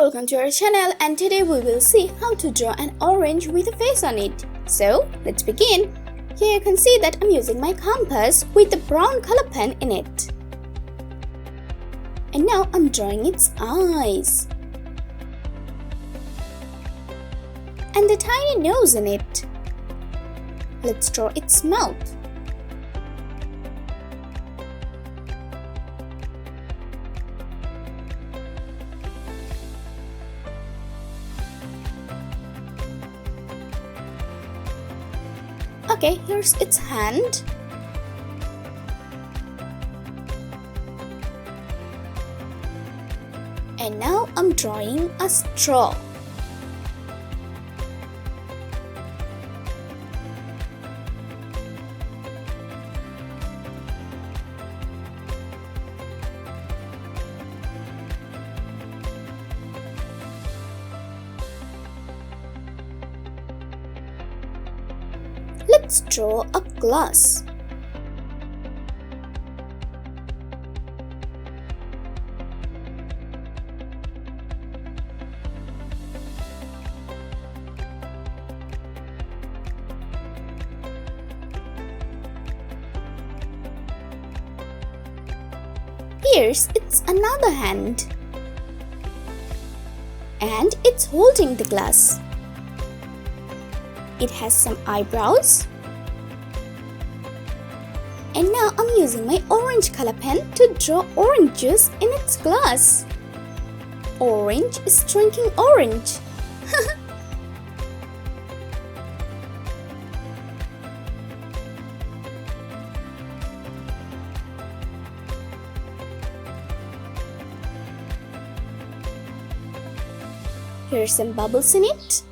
welcome to our channel, and today we will see how to draw an orange with a face on it. So let's begin. Here you can see that I'm using my compass with a brown color pen in it. And now I'm drawing its eyes. And a tiny nose in it. Let's draw its mouth. Okay, here's its hand. And now I'm drawing a straw. Let's draw a glass. Here's its another hand. And it's holding the glass. It has some eyebrows. And now I'm using my orange color pen to draw orange juice in its glass. Orange is drinking orange. Here's some bubbles in it.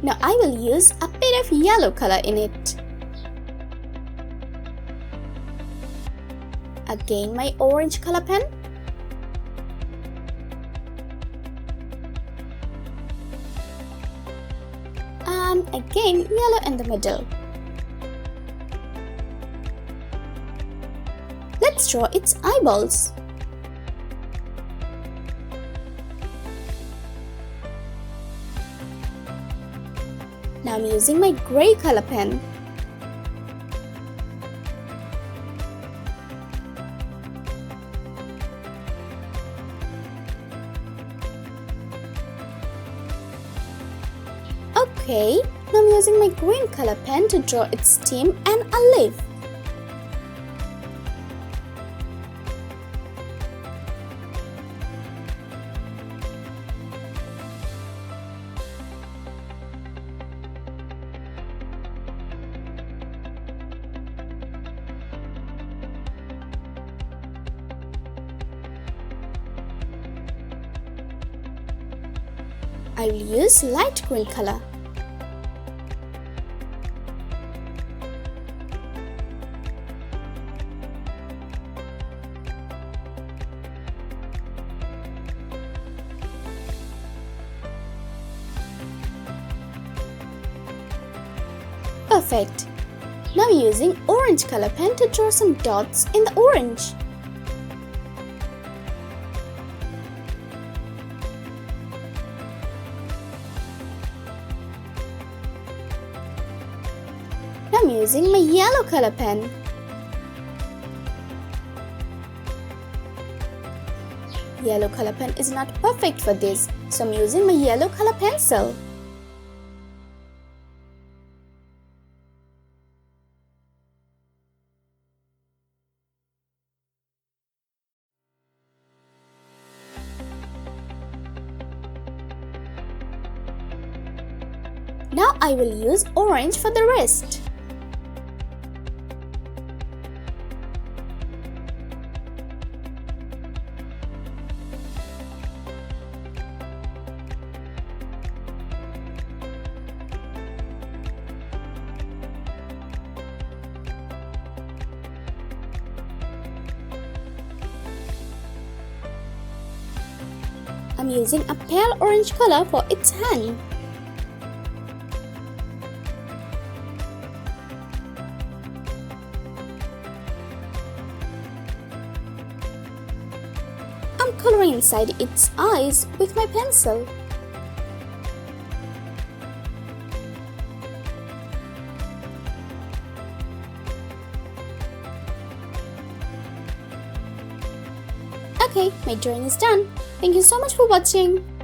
Now I will use a bit of yellow color in it. Again my orange color pen. And again yellow in the middle. Let's draw its eyeballs. Now I'm using my gray color pen. Okay, now I'm using my green color pen to draw its stem and a leaf. I will use light green color. Perfect. Now using orange color pen to draw some dots in the orange. Now I'm using my yellow color pen. Yellow color pen is not perfect for this, so I'm using my yellow color pencil. Now I will use orange for the rest. I'm using a pale orange color for its hand. some coloring inside its eyes with my pencil. Okay, my drawing is done. Thank you so much for watching.